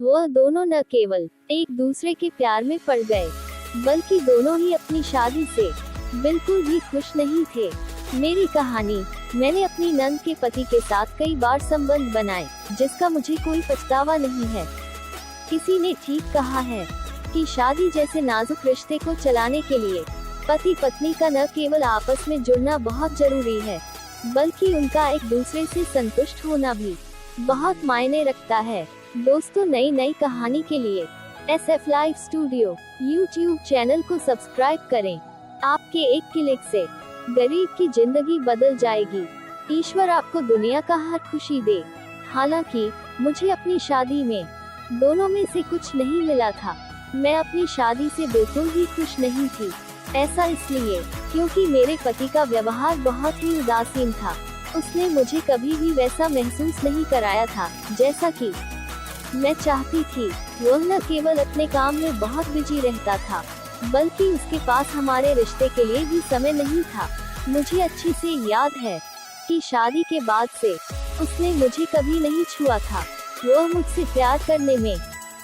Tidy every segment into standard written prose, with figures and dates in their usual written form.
वह दोनों न केवल एक दूसरे के प्यार में पड़ गए, बल्कि दोनों ही अपनी शादी से बिल्कुल भी खुश नहीं थे। मेरी कहानी। मैंने अपनी नंद के पति के साथ कई बार संबंध बनाए, जिसका मुझे कोई पछतावा नहीं है। किसी ने ठीक कहा है कि शादी जैसे नाजुक रिश्ते को चलाने के लिए पति पत्नी का न केवल आपस में जुड़ना बहुत जरूरी है, बल्कि उनका एक दूसरे से संतुष्ट होना भी बहुत मायने रखता है। दोस्तों, नई कहानी के लिए SF live studio YouTube channel को सब्सक्राइब करें। आपके एक क्लिक से गरीब की जिंदगी बदल जाएगी। ईश्वर आपको दुनिया का हर खुशी दे। हालांकि मुझे अपनी शादी में दोनों में से कुछ नहीं मिला था। मैं अपनी शादी से बिल्कुल भी खुश नहीं थी। ऐसा इसलिए क्योंकि मेरे पति का व्यवहार बहुत ही उदासीन था। उसने मुझे कभी भी वैसा महसूस नहीं कराया था जैसा कि मैं चाहती थी। वह न केवल अपने काम में बहुत बिजी रहता था, बल्कि उसके पास हमारे रिश्ते के लिए भी समय नहीं था। मुझे अच्छी से याद है कि शादी के बाद से उसने मुझे कभी नहीं छुआ था। वह मुझसे प्यार करने में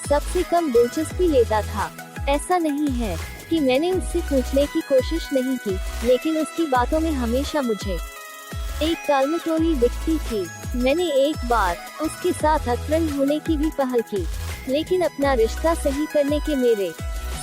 सबसे कम दिलचस्पी लेता था। ऐसा नहीं है कि मैंने उससे पूछने की कोशिश नहीं की, लेकिन उसकी बातों में हमेशा मुझे एक टालमटोली दिखती थी। मैंने एक बार उसके साथ अतरंग होने की भी पहल की, लेकिन अपना रिश्ता सही करने के मेरे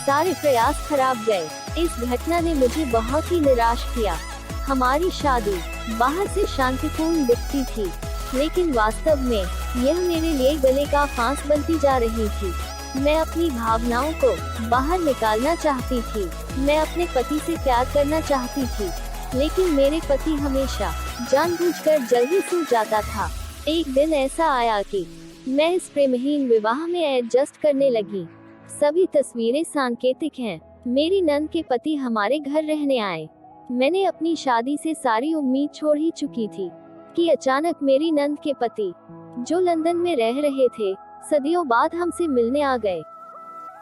सारे प्रयास खराब गए। इस घटना ने मुझे बहुत ही निराश किया। हमारी शादी बाहर से शांतिपूर्ण दिखती थी, लेकिन वास्तव में यह मेरे लिए गले का फांस बनती जा रही थी। मैं अपनी भावनाओं को बाहर निकालना चाहती थी। मैं अपने पति से प्यार करना चाहती थी, लेकिन मेरे पति हमेशा जानबूझकर जल्दी सूझ जाता था। एक दिन ऐसा आया कि मैं इस प्रेमहीन विवाह में एडजस्ट करने लगी। सभी तस्वीरें सांकेतिक हैं। मेरी नंद के पति हमारे घर रहने आए। मैंने अपनी शादी से सारी उम्मीद छोड़ ही चुकी थी कि अचानक मेरी नंद के पति, जो लंदन में रह रहे थे, सदियों बाद हमसे मिलने आ गए।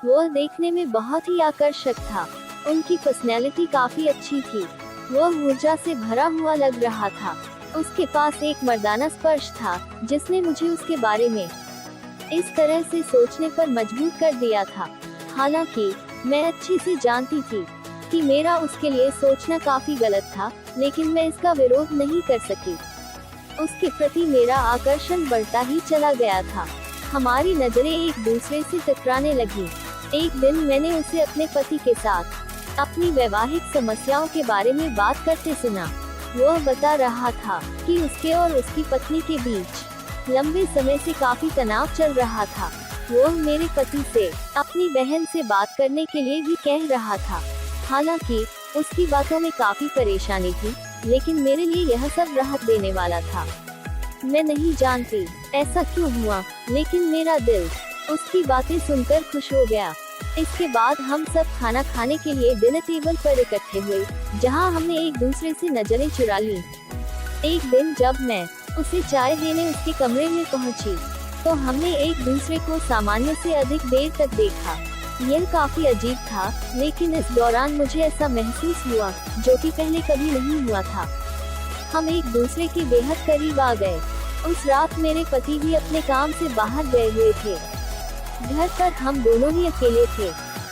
वह देखने में बहुत ही आकर्षक था। उनकी पर्सनैलिटी काफी अच्छी थी। वह ऊर्जा से भरा हुआ लग रहा था। उसके पास एक मर्दाना स्पर्श था, जिसने मुझे उसके बारे में इस तरह से सोचने पर मजबूर कर दिया था। हालांकि मैं अच्छी से जानती थी कि मेरा उसके लिए सोचना काफी गलत था, लेकिन मैं इसका विरोध नहीं कर सकी। उसके प्रति मेरा आकर्षण बढ़ता ही चला गया था। हमारी नजरें एक दूसरे से टकराने लगी। एक दिन मैंने उसे अपने पति के साथ अपनी वैवाहिक समस्याओं के बारे में बात करते सुना। वह बता रहा था कि उसके और उसकी पत्नी के बीच लंबे समय से काफी तनाव चल रहा था। वह मेरे पति से अपनी बहन से बात करने के लिए भी कह रहा था। हालांकि उसकी बातों में काफी परेशानी थी, लेकिन मेरे लिए यह सब राहत देने वाला था। मैं नहीं जानती ऐसा क्यों हुआ, लेकिन मेरा दिल उसकी बातें सुनकर खुश हो गया। इसके बाद हम सब खाना खाने के लिए डिनर टेबल पर इकट्ठे हुए, जहां हमने एक दूसरे से नजरें चुरा ली। एक दिन जब मैं उसे चाय देने उसके कमरे में पहुंची, तो हमने एक दूसरे को सामान्य से अधिक देर तक देखा। यह काफी अजीब था, लेकिन इस दौरान मुझे ऐसा महसूस हुआ जो कि पहले कभी नहीं हुआ था। हम एक दूसरे के बेहद करीब आ गए। उस रात मेरे पति भी अपने काम से बाहर गए हुए थे। घर पर हम दोनों ही अकेले थे।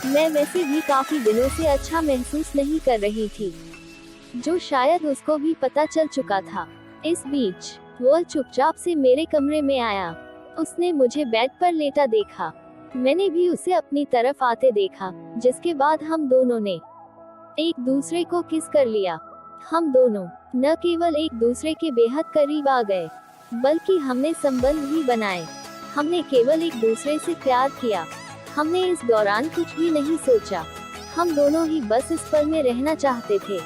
मैं वैसे भी काफी दिनों से अच्छा महसूस नहीं कर रही थी, जो शायद उसको भी पता चल चुका था। इस बीच वह चुपचाप से मेरे कमरे में आया। उसने मुझे बेड पर लेटा देखा। मैंने भी उसे अपनी तरफ आते देखा, जिसके बाद हम दोनों ने एक दूसरे को किस कर लिया। हम दोनों न केवल एक दूसरे के बेहद करीब आ गए, बल्कि हमने संबंध भी बनाए। हमने केवल एक दूसरे से प्यार किया। हमने इस दौरान कुछ भी नहीं सोचा। हम दोनों ही बस इस पल में रहना चाहते थे।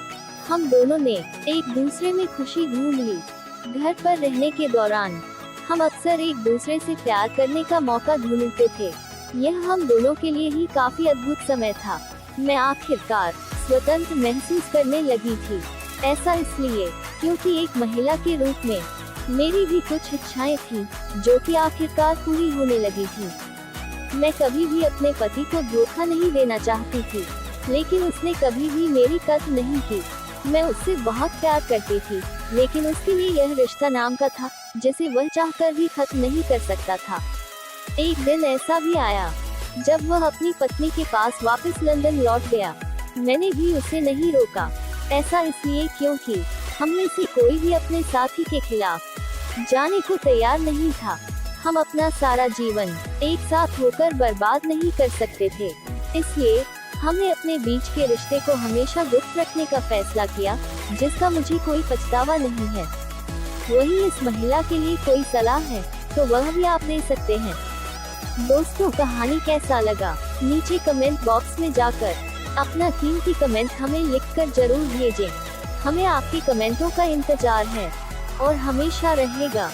हम दोनों ने एक दूसरे में खुशी ढूंढ ली। घर पर रहने के दौरान हम अक्सर एक दूसरे से प्यार करने का मौका ढूंढते थे। यह हम दोनों के लिए ही काफी अद्भुत समय था। मैं आखिरकार स्वतंत्र महसूस करने लगी थी। ऐसा इसलिए क्योंकि एक महिला के रूप में मेरी भी कुछ इच्छाएं थी, जो कि आखिरकार पूरी होने लगी थी। मैं कभी भी अपने पति को धोखा नहीं देना चाहती थी, लेकिन उसने कभी भी मेरी कद्र नहीं की। मैं उससे बहुत प्यार करती थी, लेकिन उसके लिए यह रिश्ता नाम का था, जिसे वह चाहकर भी खत्म नहीं कर सकता था। एक दिन ऐसा भी आया जब वह अपनी पत्नी के पास वापस लंदन लौट गया। मैंने भी उसे नहीं रोका। ऐसा इसलिए क्योंकि हम में से कोई भी अपने साथी के खिलाफ जाने को तैयार नहीं था। हम अपना सारा जीवन एक साथ होकर बर्बाद नहीं कर सकते थे। इसलिए हमने अपने बीच के रिश्ते को हमेशा गुप्त रखने का फैसला किया, जिसका मुझे कोई पछतावा नहीं है। वही इस महिला के लिए कोई सलाह है तो वह भी आप दे सकते हैं। दोस्तों, कहानी कैसा लगा नीचे कमेंट बॉक्स में जाकर अपना कीमती कमेंट हमें लिखकर जरूर भेजें। हमें आपके कमेंटों का इंतजार है और हमेशा रहेगा।